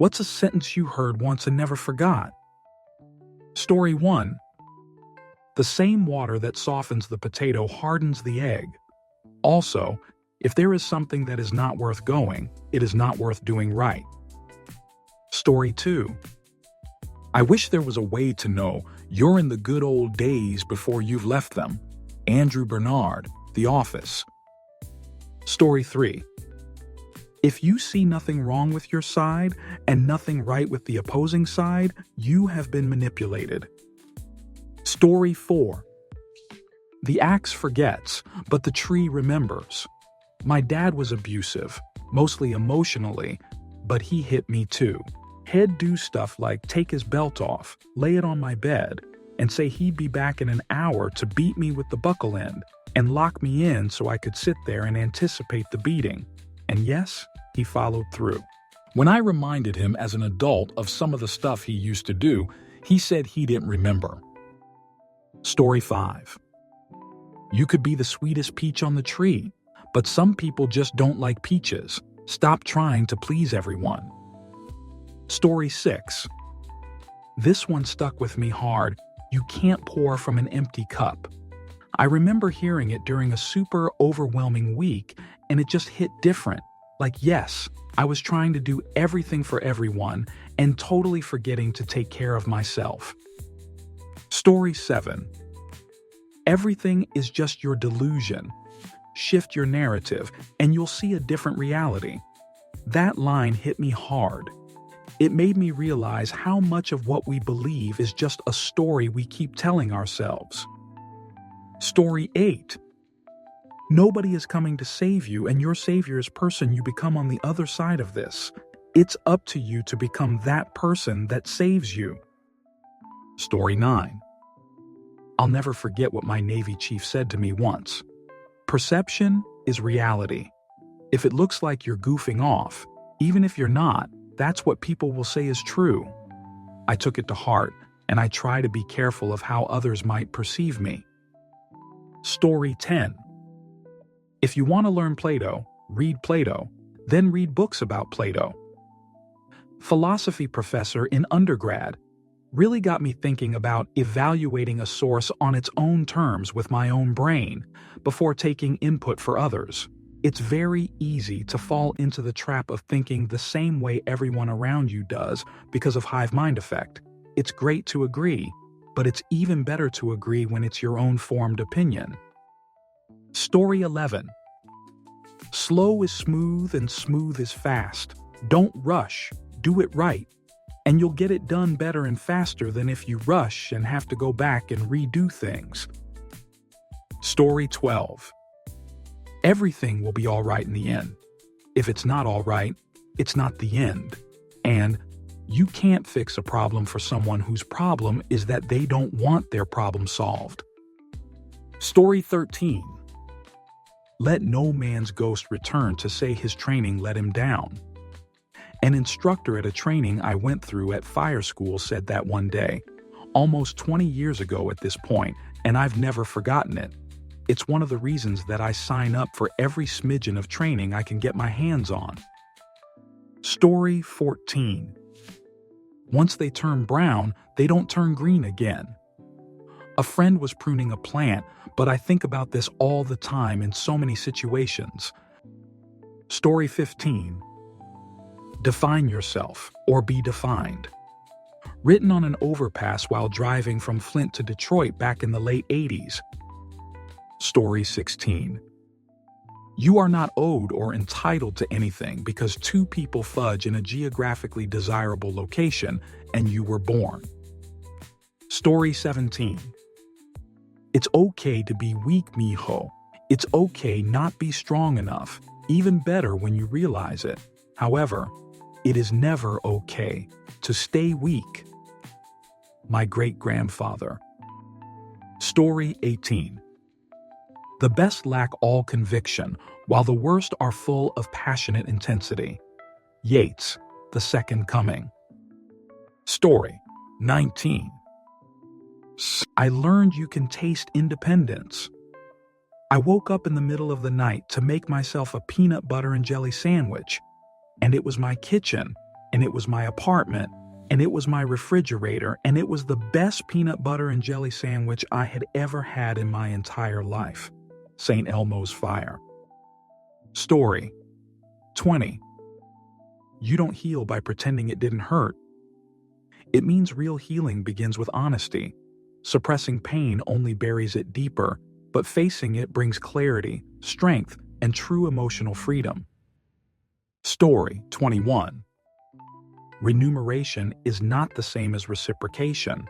What's a sentence you heard once and never forgot? Story 1. The same water that softens the potato hardens the egg. Also, if there is something that is not worth going, it is not worth doing right. Story 2. I wish there was a way to know you're in the good old days before you've left them. Andrew Bernard, The Office. Story 3. If you see nothing wrong with your side and nothing right with the opposing side, you have been manipulated. Story 4. The axe forgets, but the tree remembers. My dad was abusive, mostly emotionally, but he hit me too. He'd do stuff like take his belt off, lay it on my bed, and say he'd be back in an hour to beat me with the buckle end and lock me in so I could sit there and anticipate the beating. And yes, he followed through. When I reminded him as an adult of some of the stuff he used to do, he said he didn't remember. Story 5. You could be the sweetest peach on the tree, but some people just don't like peaches. Stop trying to please everyone. Story 6. This one stuck with me hard. You can't pour from an empty cup. I remember hearing it during a super overwhelming week, and it just hit different. Like, yes, I was trying to do everything for everyone and totally forgetting to take care of myself. Story 7. Everything is just your delusion. Shift your narrative, and you'll see a different reality. That line hit me hard. It made me realize how much of what we believe is just a story we keep telling ourselves. Story 8. Nobody is coming to save you, and your savior is person you become on the other side of this. It's up to you to become that person that saves you. Story 9. I'll never forget what my Navy chief said to me once. Perception is reality. If it looks like you're goofing off, even if you're not, that's what people will say is true. I took it to heart, and I try to be careful of how others might perceive me. Story 10. If you want to learn Plato, read Plato, then read books about Plato. Philosophy professor in undergrad really got me thinking about evaluating a source on its own terms with my own brain before taking input for others. It's very easy to fall into the trap of thinking the same way everyone around you does because of hive mind effect. It's great to agree, but it's even better to agree when it's your own formed opinion. Story 11. Slow is smooth and smooth is fast. Don't rush, do it right. And you'll get it done better and faster than if you rush and have to go back and redo things. Story 12. Everything will be all right in the end. If it's not all right, it's not the end. And you can't fix a problem for someone whose problem is that they don't want their problem solved. Story 13. Let no man's ghost return to say his training let him down. An instructor at a training I went through at fire school said that one day, almost 20 years ago at this point, and I've never forgotten it. It's one of the reasons that I sign up for every smidgen of training I can get my hands on. Story 14. Once they turn brown, they don't turn green again. A friend was pruning a plant, but I think about this all the time in so many situations. Story 15. Define yourself, or be defined. Written on an overpass while driving from Flint to Detroit back in the late 80s. Story 16. You are not owed or entitled to anything because two people fudge in a geographically desirable location and you were born. Story 17. It's okay to be weak, mijo. It's okay not be strong enough, even better when you realize it. However, it is never okay to stay weak. My great-grandfather. Story 18. The best lack all conviction, while the worst are full of passionate intensity. Yeats, The Second Coming. Story 19. I learned you can taste independence. I woke up in the middle of the night to make myself a peanut butter and jelly sandwich, and it was my kitchen, and it was my apartment, and it was my refrigerator, and it was the best peanut butter and jelly sandwich I had ever had in my entire life. St. Elmo's Fire. Story 20. You don't heal by pretending it didn't hurt. It means real healing begins with honesty. Suppressing pain only buries it deeper, but facing it brings clarity, strength, and true emotional freedom. Story 21. Remuneration is not the same as reciprocation.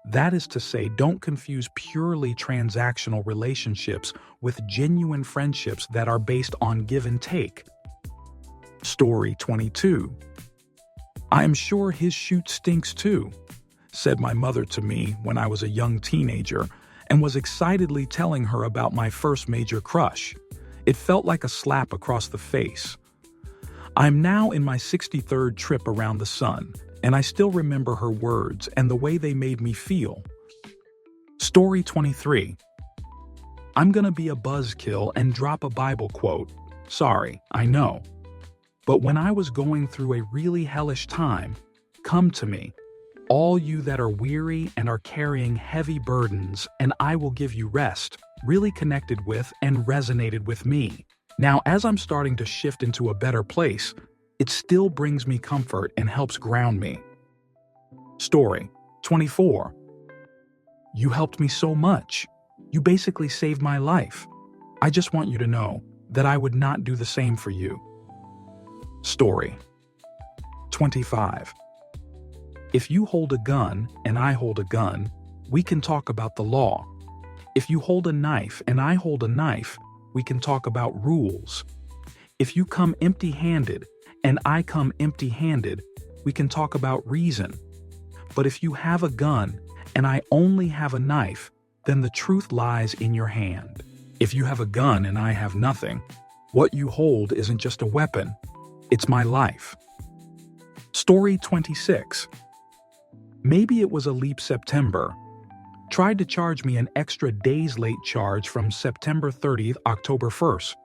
That is to say, don't confuse purely transactional relationships with genuine friendships that are based on give and take. Story 22. "I'm sure his shoot stinks too," said my mother to me when I was a young teenager and was excitedly telling her about my first major crush. It felt like a slap across the face. I'm now in my 63rd trip around the sun, and I still remember her words and the way they made me feel. Story 23. I'm gonna be a buzzkill and drop a Bible quote. Sorry, I know. But when I was going through a really hellish time, come to me, all you that are weary and are carrying heavy burdens, and I will give you rest, really connected with and resonated with me. Now, as I'm starting to shift into a better place, it still brings me comfort and helps ground me. Story 24. You helped me so much. You basically saved my life. I just want you to know that I would not do the same for you. Story 25. If you hold a gun and I hold a gun, we can talk about the law. If you hold a knife and I hold a knife, we can talk about rules. If you come empty-handed and I come empty-handed, we can talk about reason. But if you have a gun and I only have a knife, then the truth lies in your hand. If you have a gun and I have nothing, what you hold isn't just a weapon, it's my life. Story 26. Maybe it was a leap September. Tried to charge me an extra day's late charge from September 30th, October 1st.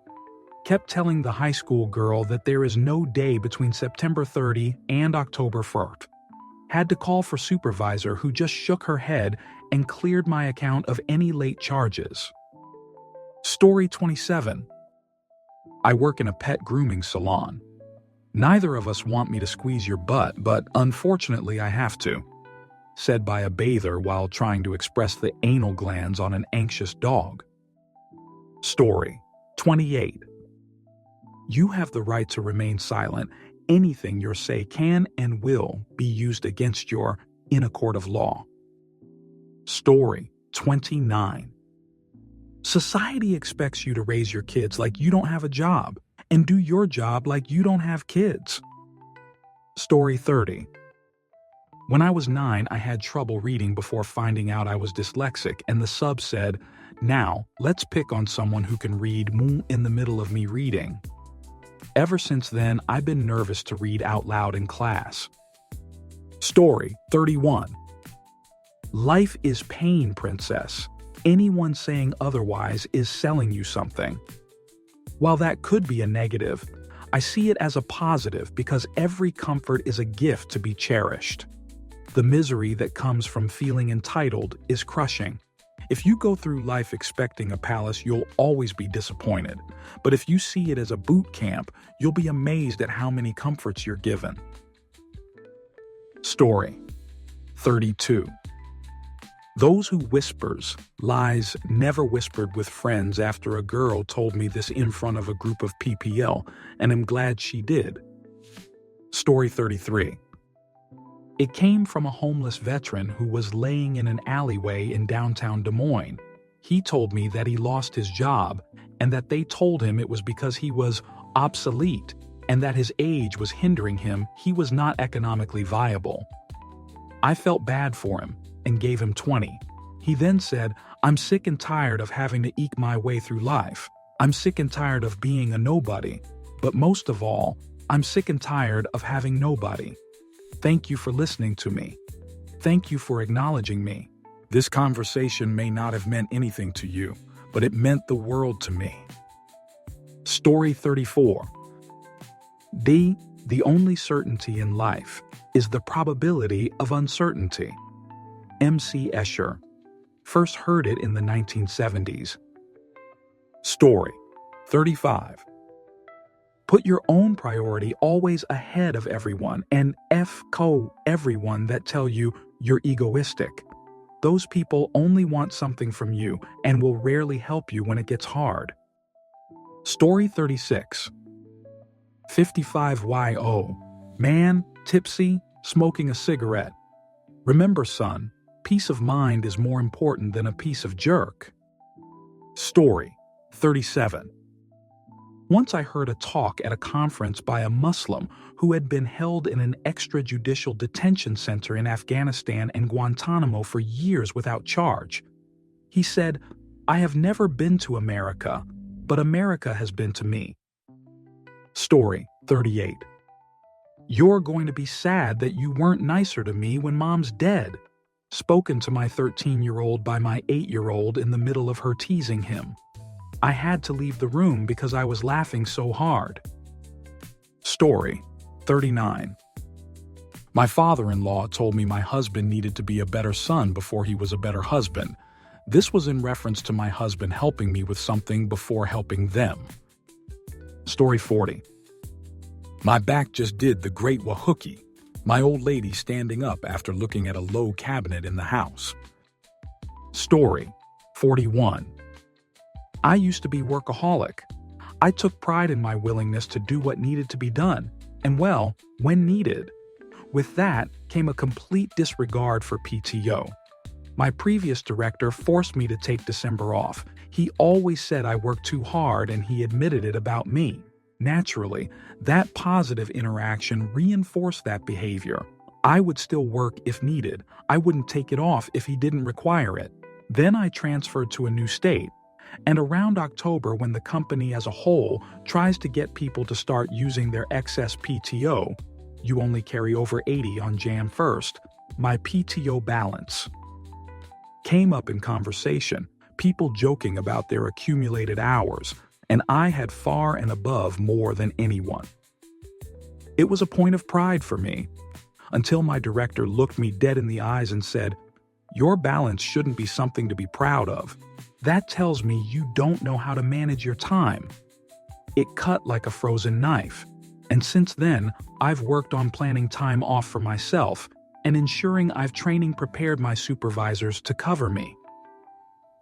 Kept telling the high school girl that there is no day between September 30 and October 1st. Had to call for supervisor who just shook her head and cleared my account of any late charges. Story 27. I work in a pet grooming salon. Neither of us want me to squeeze your butt, but unfortunately I have to. Said by a bather while trying to express the anal glands on an anxious dog. Story 28. You have the right to remain silent. Anything you say can and will be used against you in a court of law. Story 29. Society expects you to raise your kids like you don't have a job and do your job like you don't have kids. Story 30. When I was 9, I had trouble reading before finding out I was dyslexic, and the sub said, "Now, let's pick on someone who can read in the middle of me reading." Ever since then, I've been nervous to read out loud in class. Story 31. Life is pain, princess. Anyone saying otherwise is selling you something. While that could be a negative, I see it as a positive because every comfort is a gift to be cherished. The misery that comes from feeling entitled is crushing. If you go through life expecting a palace, you'll always be disappointed. But if you see it as a boot camp, you'll be amazed at how many comforts you're given. Story 32. Those who whispers lies never whispered with friends after a girl told me this in front of a group of PPL, and I'm glad she did. Story 33. It came from a homeless veteran who was laying in an alleyway in downtown Des Moines. He told me that he lost his job and that they told him it was because he was obsolete and that his age was hindering him. He was not economically viable. I felt bad for him and gave him 20. He then said, "I'm sick and tired of having to eke my way through life. I'm sick and tired of being a nobody. But most of all, I'm sick and tired of having nobody. Thank you for listening to me. Thank you for acknowledging me. This conversation may not have meant anything to you, but it meant the world to me." Story 34. The only certainty in life is the probability of uncertainty. M.C. Escher. First heard it in the 1970s. Story 35. Put your own priority always ahead of everyone and F-co everyone that tell you you're egoistic. Those people only want something from you and will rarely help you when it gets hard. Story 36. 55YO. Man, tipsy, smoking a cigarette. Remember, son, peace of mind is more important than a piece of jerk. Story 37. Once I heard a talk at a conference by a Muslim who had been held in an extrajudicial detention center in Afghanistan and Guantanamo for years without charge. He said, "I have never been to America, but America has been to me." Story 38. You're going to be sad that you weren't nicer to me when mom's dead. Spoken to my 13-year-old by my 8-year-old in the middle of her teasing him. I had to leave the room because I was laughing so hard. Story 39. My father-in-law told me my husband needed to be a better son before he was a better husband. This was in reference to my husband helping me with something before helping them. Story 40. My back just did the great wahookie. My old lady standing up after looking at a low cabinet in the house. Story 41. I used to be workaholic. I took pride in my willingness to do what needed to be done, and well, when needed. With that came a complete disregard for PTO. My previous director forced me to take December off. He always said I worked too hard and he admitted it about me. Naturally, that positive interaction reinforced that behavior. I would still work if needed. I wouldn't take it off if he didn't require it. Then I transferred to a new state. And around October, when the company as a whole tries to get people to start using their excess PTO, you only carry over 80 on Jan 1st, my PTO balance came up in conversation, people joking about their accumulated hours, and I had far and above more than anyone. It was a point of pride for me, until my director looked me dead in the eyes and said, "Your balance shouldn't be something to be proud of. That tells me you don't know how to manage your time." It cut like a frozen knife, and since then, I've worked on planning time off for myself and ensuring I've training prepared my supervisors to cover me.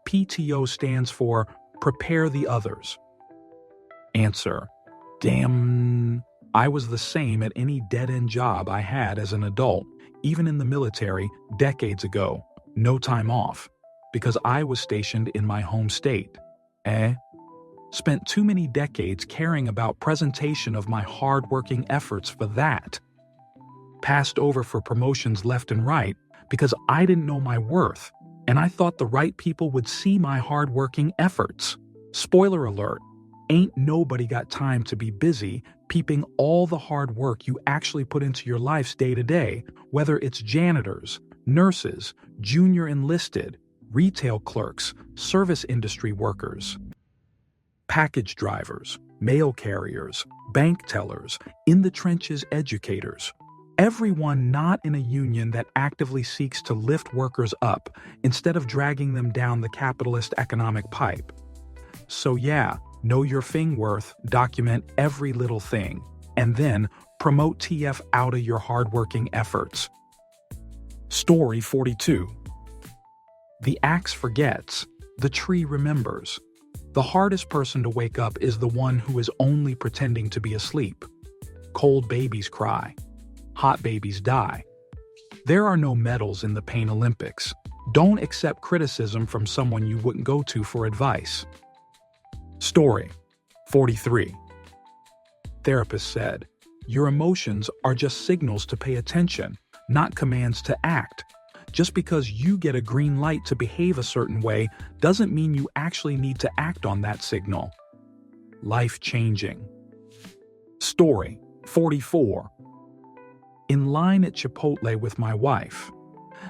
PTO stands for Prepare the Others. Answer: damn, I was the same at any dead-end job I had as an adult, even in the military decades ago, no time off. Because I was stationed in my home state. Spent too many decades caring about presentation of my hard-working efforts for that. Passed over for promotions left and right because I didn't know my worth, and I thought the right people would see my hard-working efforts. Spoiler alert, ain't nobody got time to be busy peeping all the hard work you actually put into your lives day to day, whether it's janitors, nurses, junior enlisted, retail clerks, service industry workers, package drivers, mail carriers, bank tellers, in the trenches educators. Everyone not in a union that actively seeks to lift workers up instead of dragging them down the capitalist economic pipe. So yeah, know your thing worth, document every little thing, and then promote TF out of your hardworking efforts. Story 42. The axe forgets, the tree remembers. The hardest person to wake up is the one who is only pretending to be asleep. Cold babies cry. Hot babies die. There are no medals in the Pain Olympics. Don't accept criticism from someone you wouldn't go to for advice. Story 43. Therapist said, "Your emotions are just signals to pay attention, not commands to act. Just because you get a green light to behave a certain way doesn't mean you actually need to act on that signal." Life-changing. Story 44. In line at Chipotle with my wife.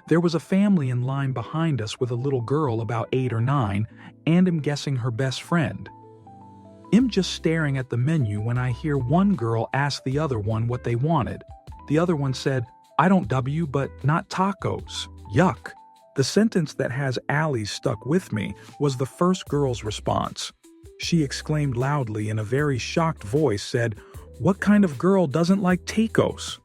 There was a family in line behind us with a little girl about 8 or 9, and I'm guessing her best friend. I'm just staring at the menu when I hear one girl ask the other one what they wanted. The other one said, "I don't W, but not tacos. Yuck." The sentence that has Allie stuck with me was the first girl's response. She exclaimed loudly in a very shocked voice, said, "What kind of girl doesn't like tacos?"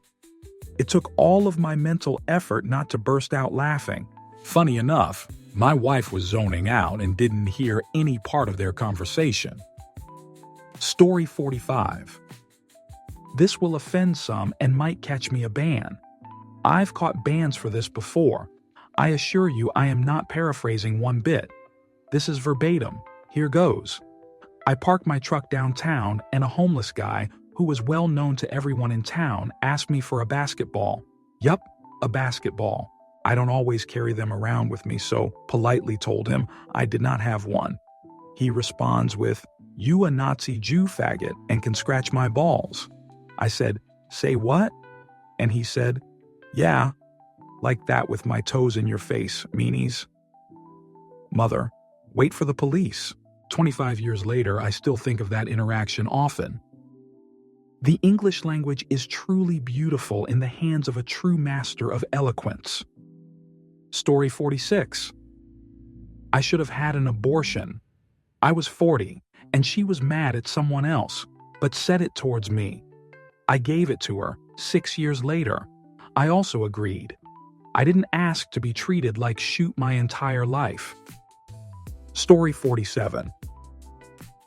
It took all of my mental effort not to burst out laughing. Funny enough, my wife was zoning out and didn't hear any part of their conversation. Story 45. This will offend some and might catch me a ban. I've caught bans for this before. I assure you I am not paraphrasing one bit. This is verbatim. Here goes. I parked my truck downtown and a homeless guy who was well known to everyone in town asked me for a basketball. Yup, a basketball. I don't always carry them around with me, so politely told him I did not have one. He responds with, "You a Nazi Jew faggot and can scratch my balls." I said, "Say what?" And he said, "Yeah, like that with my toes in your face, meanies." Mother, wait for the police. 25 years later, I still think of that interaction often. The English language is truly beautiful in the hands of a true master of eloquence. Story 46. I should have had an abortion. I was 40, and she was mad at someone else, but said it towards me. I gave it to her 6 years later. I also agreed. I didn't ask to be treated like shoot my entire life. Story 47.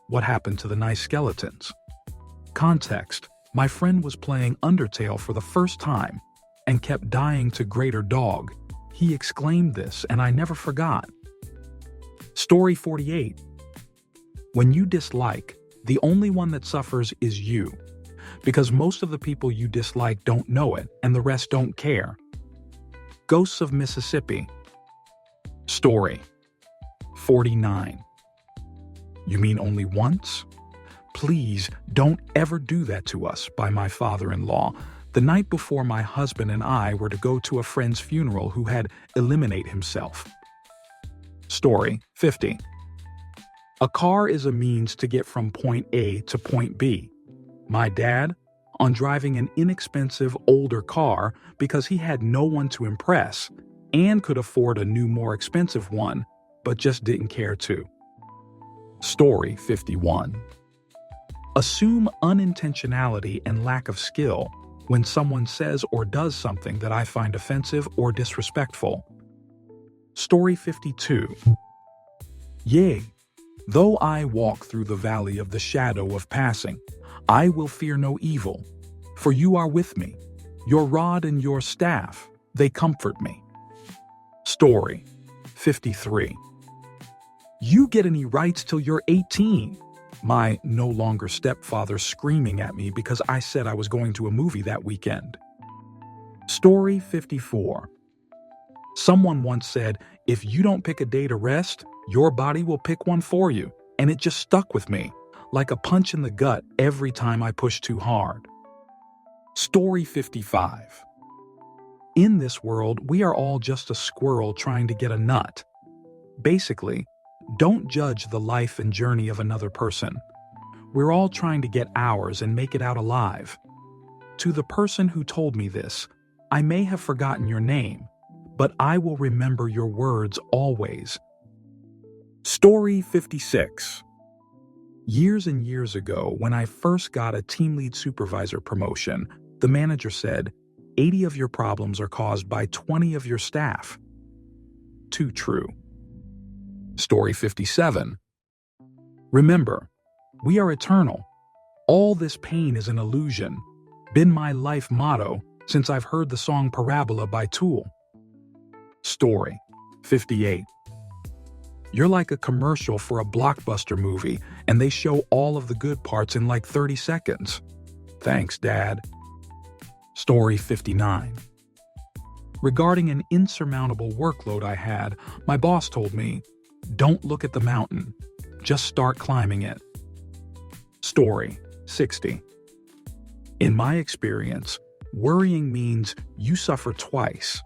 What happened to the nice skeletons? Context. My friend was playing Undertale for the first time and kept dying to Greater Dog. He exclaimed this, and I never forgot. Story 48. When you dislike, the only one that suffers is you, because most of the people you dislike don't know it, and the rest don't care. Ghosts of Mississippi. Story 49. You mean only once? Please don't ever do that to us, by my father-in-law, the night before my husband and I were to go to a friend's funeral who had eliminated himself. Story 50. A car is a means to get from point A to point B. My dad, on driving an inexpensive older car because he had no one to impress and could afford a new more expensive one, but just didn't care to. Story 51. Assume unintentionality and lack of skill when someone says or does something that I find offensive or disrespectful. Story 52. Yea, though I walk through the valley of the shadow of passing, I will fear no evil, for you are with me. Your rod and your staff, they comfort me. Story 53. You get any rights till you're 18. My no longer stepfather screaming at me because I said I was going to a movie that weekend. Story 54. Someone once said, if you don't pick a day to rest, your body will pick one for you, and it just stuck with me, like a punch in the gut every time I push too hard. Story 55. In this world, we are all just a squirrel trying to get a nut. Basically, don't judge the life and journey of another person. We're all trying to get ours and make it out alive. To the person who told me this, I may have forgotten your name, but I will remember your words always. Story 56. Years and years ago, when I first got a team lead supervisor promotion, the manager said, 80 of your problems are caused by 20 of your staff. Too true. Story 57. Remember, we are eternal. All this pain is an illusion. Been my life motto since I've heard the song Parabola by Tool. Story 58. You're like a commercial for a blockbuster movie, and they show all of the good parts in like 30 seconds. Thanks, Dad. Story 59. Regarding an insurmountable workload I had, my boss told me, don't look at the mountain, just start climbing it. Story 60. In my experience, worrying means you suffer twice.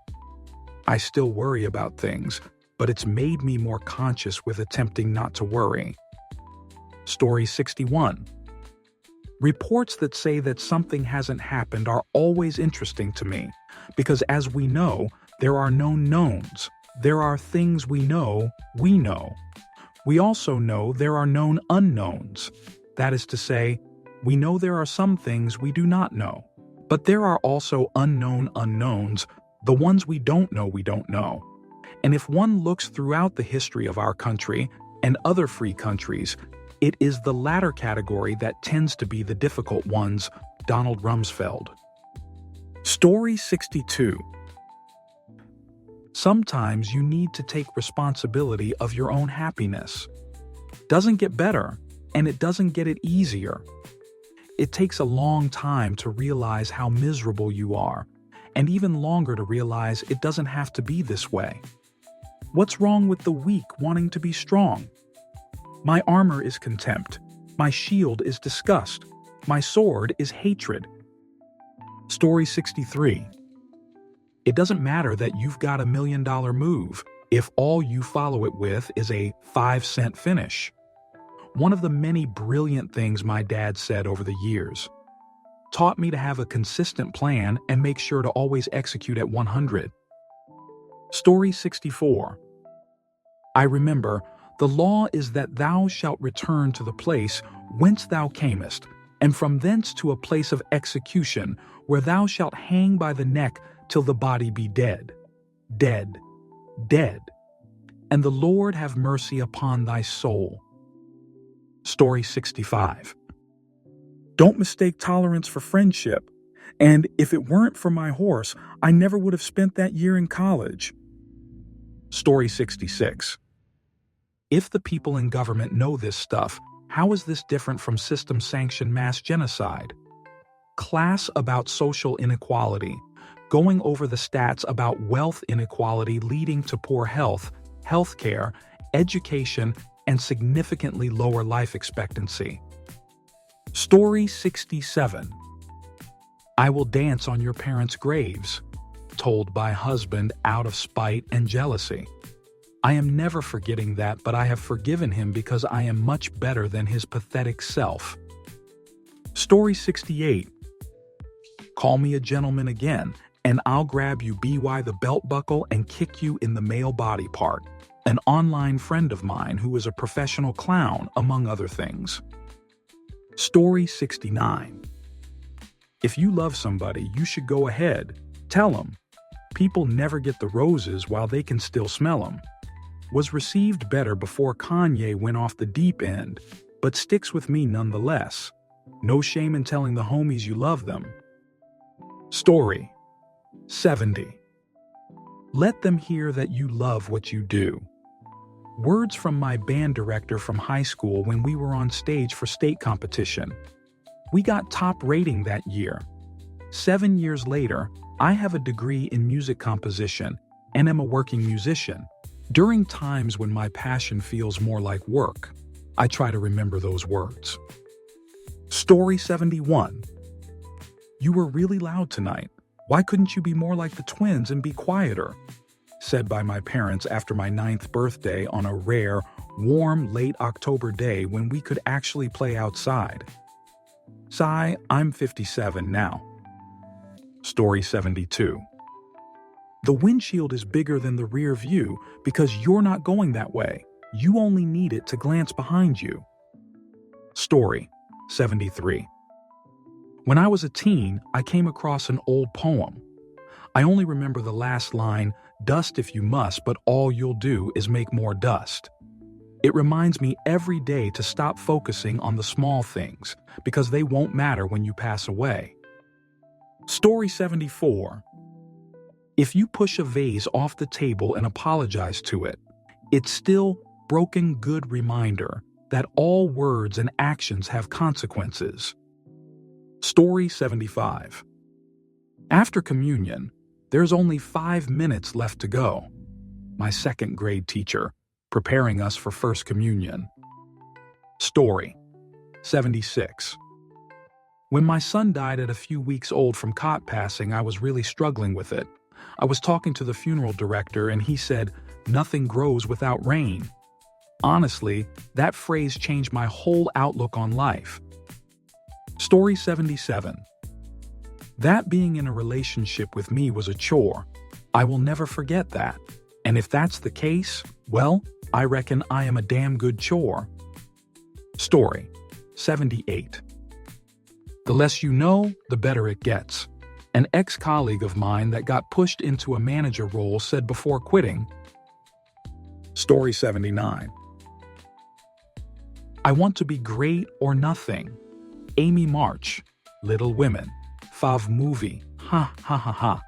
I still worry about things, but it's made me more conscious with attempting not to worry. Story 61. Reports that say that something hasn't happened are always interesting to me, because as we know, there are known knowns. There are things we know we know. We also know there are known unknowns. That is to say, we know there are some things we do not know. But there are also unknown unknowns, the ones we don't know. And if one looks throughout the history of our country and other free countries, it is the latter category that tends to be the difficult ones. Donald Rumsfeld. Story 62. Sometimes you need to take responsibility of your own happiness. Doesn't get better, and it doesn't get it easier. It takes a long time to realize how miserable you are, and even longer to realize it doesn't have to be this way. What's wrong with the weak wanting to be strong? My armor is contempt. My shield is disgust. My sword is hatred. Story 63. It doesn't matter that you've got $1 million move if all you follow it with is a 5-cent finish. One of the many brilliant things my dad said over the years. Taught me to have a consistent plan and make sure to always execute at 100. Story 64. I remember, the law is that thou shalt return to the place whence thou camest, and from thence to a place of execution, where thou shalt hang by the neck till the body be dead. Dead. Dead. And the Lord have mercy upon thy soul. Story 65. Don't mistake tolerance for friendship, and if it weren't for my horse, I never would have spent that year in college. Story 66. If the people in government know this stuff, how is this different from system-sanctioned mass genocide? Class about social inequality, going over the stats about wealth inequality leading to poor health, healthcare, education, and significantly lower life expectancy. Story 67. I will dance on your parents' graves, told by husband out of spite and jealousy. I am never forgetting that, but I have forgiven him because I am much better than his pathetic self. Story 68. Call me a gentleman again, and I'll grab you by the belt buckle and kick you in the male body part. An online friend of mine who is a professional clown, among other things. Story 69. If you love somebody, you should go ahead. Tell them. People never get the roses while they can still smell them. Was received better before Kanye went off the deep end, but sticks with me nonetheless. No shame in telling the homies you love them. Story 70. Let them hear that you love what you do. Words from my band director from high school when we were on stage for state competition. We got top rating that year. 7 years later, I have a degree in music composition and am a working musician. During times when my passion feels more like work, I try to remember those words. Story 71. You were really loud tonight. Why couldn't you be more like the twins and be quieter? Said by my parents after my 9th birthday on a rare, warm, late October day when we could actually play outside. Sigh, I'm 57 now. Story 72. The windshield is bigger than the rear view because you're not going that way. You only need it to glance behind you. Story 73. When I was a teen, I came across an old poem. I only remember the last line, dust if you must, but all you'll do is make more dust. It reminds me every day to stop focusing on the small things because they won't matter when you pass away. Story 74. If you push a vase off the table and apologize to it, it's still broken good reminder that all words and actions have consequences. Story 75. After communion, there's only 5 minutes left to go. My 2nd grade teacher, preparing us for First Communion. Story 76. When my son died at a few weeks old from cot passing, I was really struggling with it. I was talking to the funeral director and he said, "Nothing grows without rain." Honestly, that phrase changed my whole outlook on life. Story 77. That being in a relationship with me was a chore. I will never forget that. And if that's the case, well, I reckon I am a damn good chore. Story 78. The less you know, the better it gets. An ex-colleague of mine that got pushed into a manager role said before quitting. Story 79. I want to be great or nothing. Amy March, Little Women. Fav movie. Ha ha ha ha.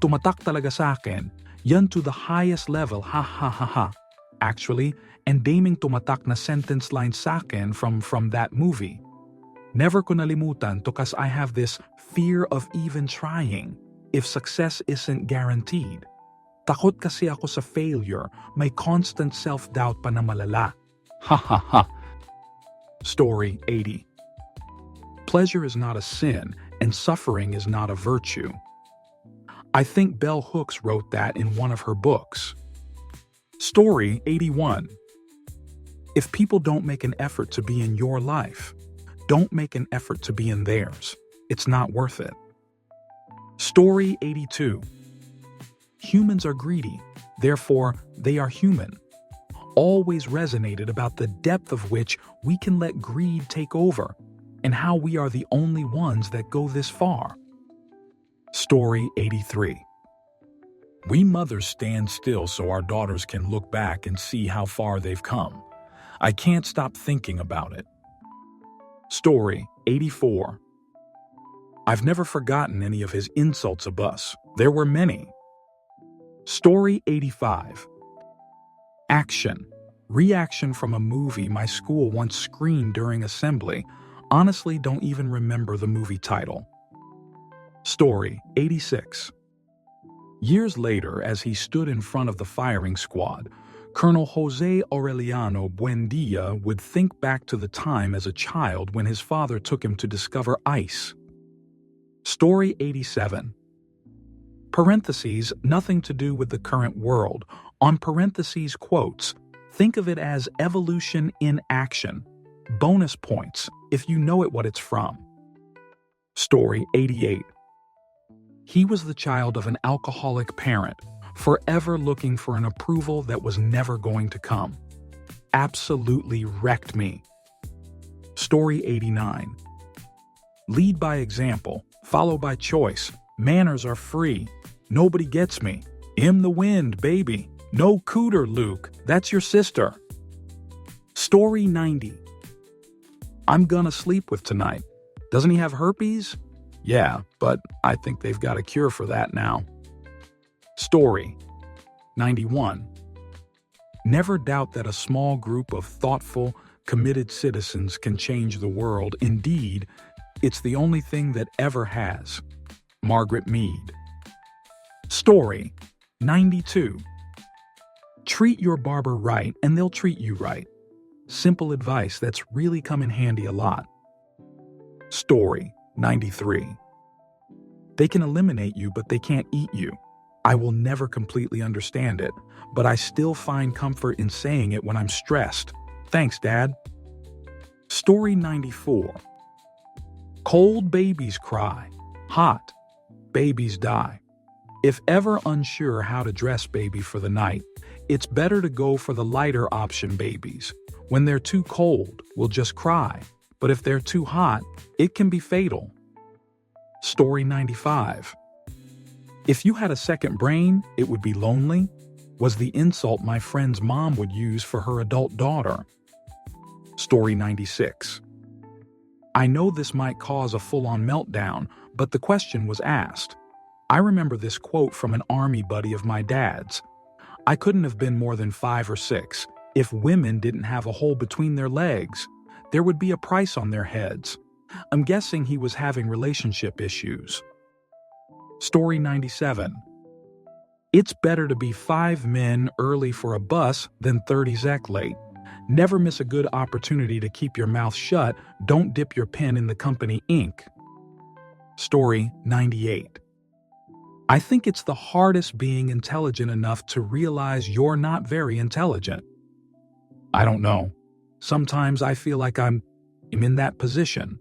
Tumatak talaga sa akin. Yan to the highest level. Ha ha ha ha. Actually, and daming tumatak na sentence line sa akin from that movie. Never ko nalimutan to cause I have this fear of even trying if success isn't guaranteed. Takot kasi ako sa failure, may constant self-doubt pa na malala. Ha ha ha. Story 80. Pleasure is not a sin, and suffering is not a virtue. I think Bell Hooks wrote that in one of her books. Story 81. If people don't make an effort to be in your life, don't make an effort to be in theirs. It's not worth it. Story 82. Humans are greedy, therefore they are human. Always resonated about the depth of which we can let greed take over, and how we are the only ones that go this far. Story 83. We mothers stand still so our daughters can look back and see how far they've come. I can't stop thinking about it. Story 84. I've never forgotten any of his insults of us. There were many. Story 85. Action. Reaction from a movie my school once screened during assembly. Honestly, don't even remember the movie title. Story 86. Years later, as he stood in front of the firing squad, Colonel Jose Aureliano Buendia would think back to the time as a child when his father took him to discover ice. Story 87. Parentheses, nothing to do with the current world. On parentheses quotes, think of it as evolution in action. Bonus points if you know what it's from. Story 88. He was the child of an alcoholic parent, forever looking for an approval that was never going to come. Absolutely wrecked me. Story 89. Lead by example, follow by choice. Manners are free. Nobody gets me. In the wind, baby. No cooter, Luke. That's your sister. Story 90. I'm gonna sleep with tonight. Doesn't he have herpes? Yeah, but I think they've got a cure for that now. Story 91. Never doubt that a small group of thoughtful, committed citizens can change the world. Indeed, it's the only thing that ever has. Margaret Mead. Story 92. Treat your barber right and they'll treat you right. Simple advice that's really come in handy a lot. Story 93. They can eliminate you, but they can't eat you. I will never completely understand it, but I still find comfort in saying it when I'm stressed. Thanks, Dad. Story 94. Cold babies cry. Hot babies die. If ever unsure how to dress baby for the night, it's better to go for the lighter option babies. When they're too cold, we'll just cry. But if they're too hot, it can be fatal. Story 95. If you had a second brain, it would be lonely, was the insult my friend's mom would use for her adult daughter. Story 96. I know this might cause a full-on meltdown, but the question was asked. I remember this quote from an army buddy of my dad's. I couldn't have been more than 5 or 6. If women didn't have a hole between their legs, there would be a price on their heads. I'm guessing he was having relationship issues. Story 97. It's better to be 5 men early for a bus than 30 Zek late. Never miss a good opportunity to keep your mouth shut. Don't dip your pen in the company ink. Story 98. I think it's the hardest being intelligent enough to realize you're not very intelligent. I don't know. Sometimes I feel like I'm in that position,